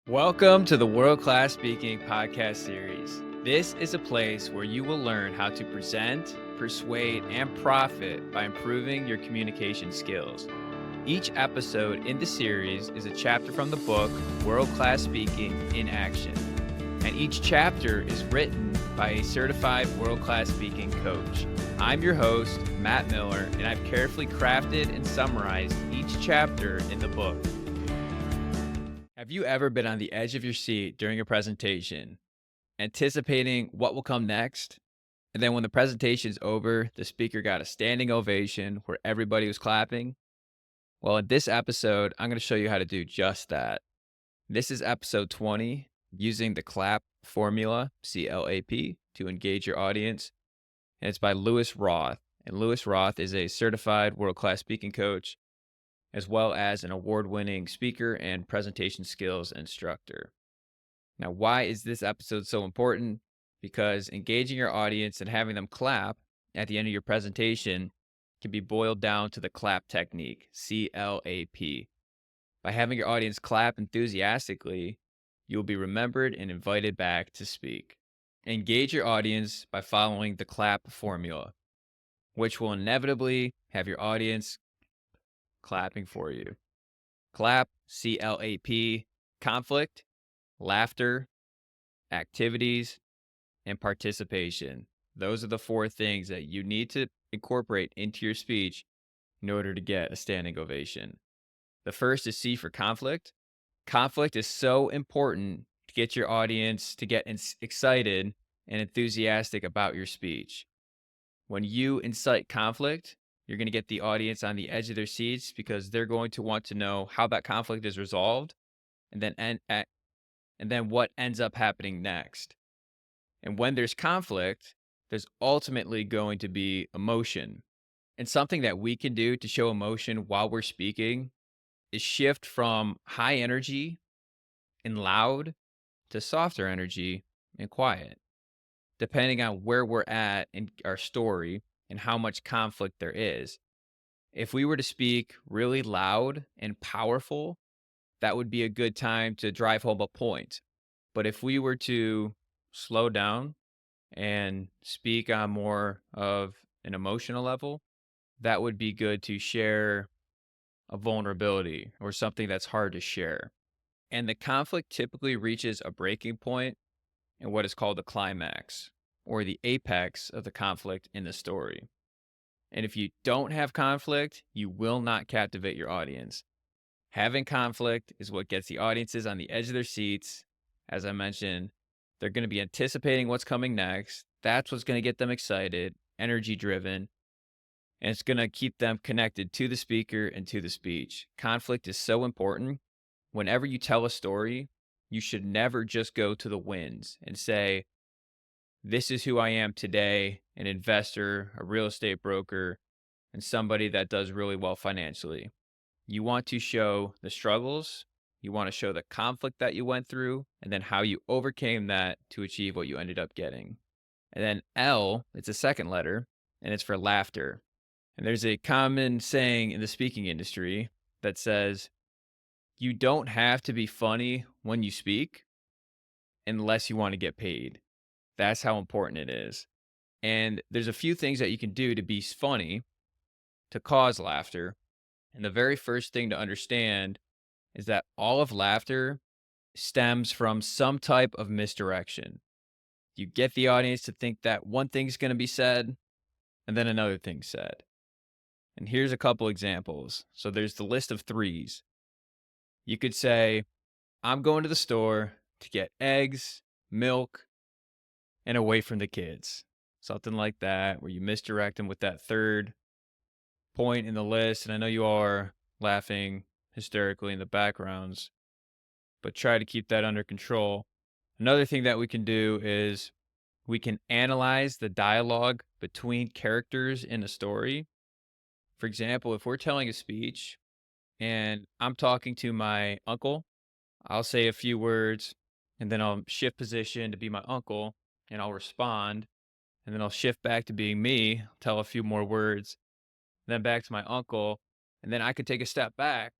Welcome to the World Class Speaking podcast series. This is a place where you will learn how to present, persuade, and profit by improving your communication skills. Each episode in the series is a chapter from the book World Class Speaking in Action. And each chapter is written by a certified world class speaking coach. I'm your host, Matt Miller, and I've carefully crafted and summarized each chapter in the book. Have you ever been on the edge of your seat during a presentation, anticipating what will come next? And then when the presentation's over, the speaker got a standing ovation where everybody was clapping? Well, in this episode, I'm going to show you how to do just that. This is episode 20, using the CLAP formula, CLAP, to engage your audience. And it's by Lewis Roth. And Lewis Roth is a certified world-class speaking coach, as well as an award-winning speaker and presentation skills instructor. Now, why is this episode so important? Because engaging your audience and having them clap at the end of your presentation can be boiled down to the CLAP technique, CLAP. By having your audience clap enthusiastically, you will be remembered and invited back to speak. Engage your audience by following the CLAP formula, which will inevitably have your audience clapping for you. CLAP, C-L-A-P, conflict, laughter, activities, and participation. Those are the four things that you need to incorporate into your speech in order to get a standing ovation. The first is C for conflict. Conflict is so important to get your audience to get excited and enthusiastic about your speech. When you incite conflict, you're going to get the audience on the edge of their seats because they're going to want to know how that conflict is resolved and then what ends up happening next. And when there's conflict, there's ultimately going to be emotion. And something that we can do to show emotion while we're speaking is shift from high energy and loud to softer energy and quiet, depending on where we're at in our story and how much conflict there is. If we were to speak really loud and powerful, that would be a good time to drive home a point. But if we were to slow down and speak on more of an emotional level, that would be good to share a vulnerability or something that's hard to share. And the conflict typically reaches a breaking point in what is called the climax or the apex of the conflict in the story. And if you don't have conflict, you will not captivate your audience. Having conflict is what gets the audiences on the edge of their seats. As I mentioned, they're going to be anticipating what's coming next. That's what's going to get them excited, energy driven, and it's going to keep them connected to the speaker and to the speech. Conflict is so important. Whenever you tell a story, you should never just go to the wins and say, this is who I am today, an investor, a real estate broker, and somebody that does really well financially. You want to show the struggles, you want to show the conflict that you went through, and then how you overcame that to achieve what you ended up getting. And then L, it's a second letter, and it's for laughter. And there's a common saying in the speaking industry that says, you don't have to be funny when you speak unless you want to get paid. That's how important it is. And there's a few things that you can do to be funny, to cause laughter. And the very first thing to understand is that all of laughter stems from some type of misdirection. You get the audience to think that one thing's going to be said, and then another thing's said. And here's a couple examples. So there's the list of threes. You could say, I'm going to the store to get eggs, milk, and away from the kids. Something like that, where you misdirect them with that third point in the list. And I know you are laughing hysterically in the backgrounds, but try to keep that under control. Another thing that we can do is we can analyze the dialogue between characters in a story. For example, if we're telling a speech and I'm talking to my uncle, I'll say a few words and then I'll shift position to be my uncle and I'll respond. And then I'll shift back to being me, tell a few more words, then back to my uncle. And then I could take a step back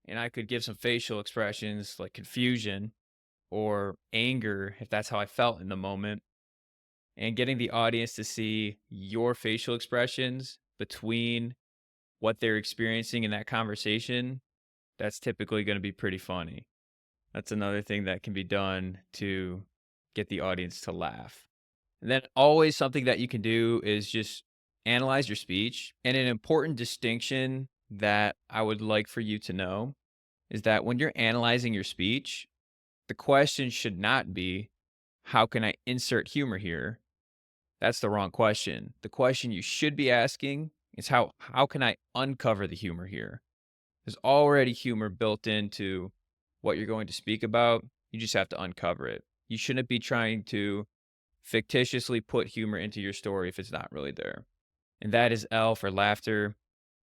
and I could give some facial expressions like confusion or anger if that's how I felt in the moment. And getting the audience to see your facial expressions between what they're experiencing in that conversation, that's typically going to be pretty funny. That's another thing that can be done to get the audience to laugh. And then always something that you can do is just analyze your speech. And an important distinction that I would like for you to know is that when you're analyzing your speech, the question should not be, how can I insert humor here? That's the wrong question. The question you should be asking is how can I uncover the humor here? There's already humor built into what you're going to speak about. You just have to uncover it. You shouldn't be trying to fictitiously put humor into your story if it's not really there. And that is L for laughter.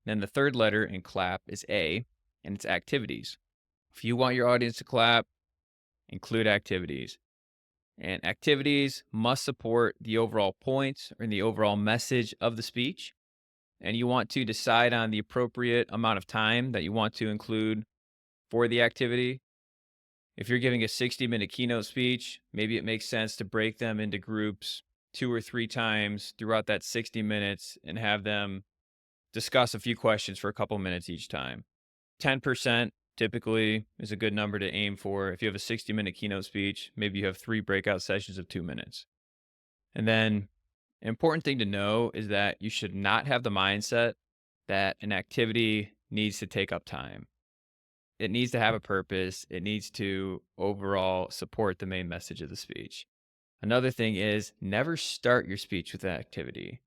Then the third letter in clap is A, and it's activities. If you want your audience to clap, include activities. And activities must support the overall point or the overall message of the speech. And you want to decide on the appropriate amount of time that you want to include for the activity. If you're giving a 60-minute keynote speech, maybe it makes sense to break them into groups 2 or 3 times throughout that 60 minutes and have them discuss a few questions for a couple minutes each time. 10% typically is a good number to aim for. If you have a 60-minute keynote speech, maybe you have 3 breakout sessions of 2 minutes. And then an important thing to know is that you should not have the mindset that an activity needs to take up time. It needs to have a purpose. It needs to overall support the main message of the speech. Another thing is never start your speech with an activity.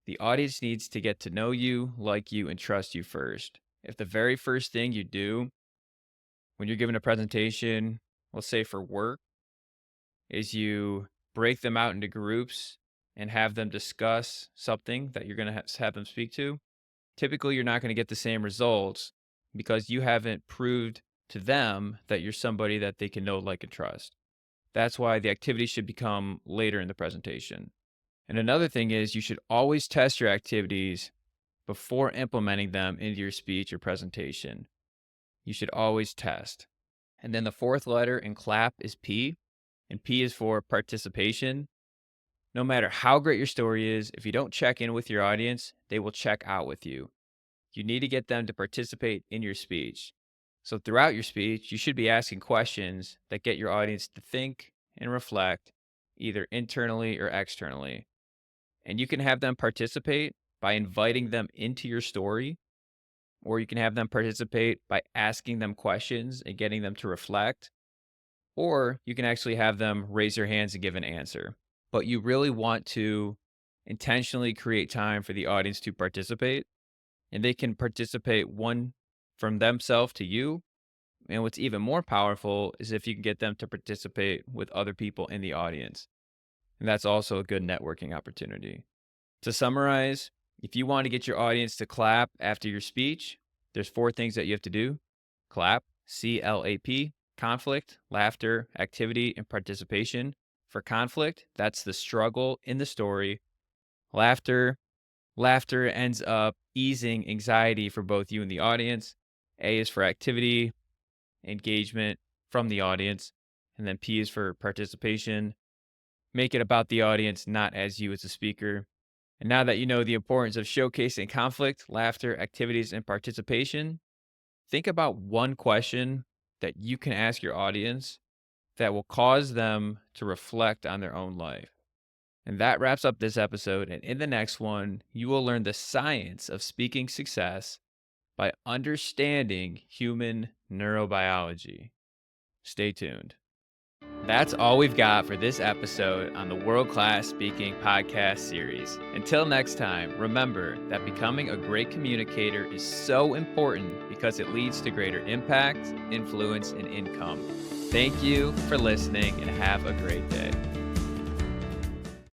The audience needs to get to know you, like you, and trust you first. If the very first thing you do when you're giving a presentation, let's say for work, is you break them out into groups and have them discuss something that you're going to have them speak to, typically you're not going to get the same results because you haven't proved to them that you're somebody that they can know, like, and trust. That's why the activity should become later in the presentation. And another thing is you should always test your activities before implementing them into your speech or presentation. You should always test. And then the fourth letter in clap is P, and P is for participation. No matter how great your story is, if you don't check in with your audience, they will check out with you. You need to get them to participate in your speech. So throughout your speech, you should be asking questions that get your audience to think and reflect, either internally or externally. And you can have them participate by inviting them into your story, or you can have them participate by asking them questions and getting them to reflect, or you can actually have them raise their hands and give an answer. But you really want to intentionally create time for the audience to participate, and they can participate one from themselves to you. And what's even more powerful is if you can get them to participate with other people in the audience. And that's also a good networking opportunity. To summarize, if you want to get your audience to clap after your speech, there's 4 things that you have to do. Clap, CLAP, conflict, laughter, activity, and participation. For conflict, that's the struggle in the story. Laughter ends up easing anxiety for both you and the audience. A is for activity, engagement from the audience. And then P is for participation. Make it about the audience, not as you as a speaker. And now that you know the importance of showcasing conflict, laughter, activities, and participation, think about one question that you can ask your audience that will cause them to reflect on their own life. And that wraps up this episode. And in the next one, you will learn the science of speaking success by understanding human neurobiology. Stay tuned. That's all we've got for this episode on the World Class Speaking podcast series. Until next time, remember that becoming a great communicator is so important because it leads to greater impact, influence, and income. Thank you for listening and have a great day.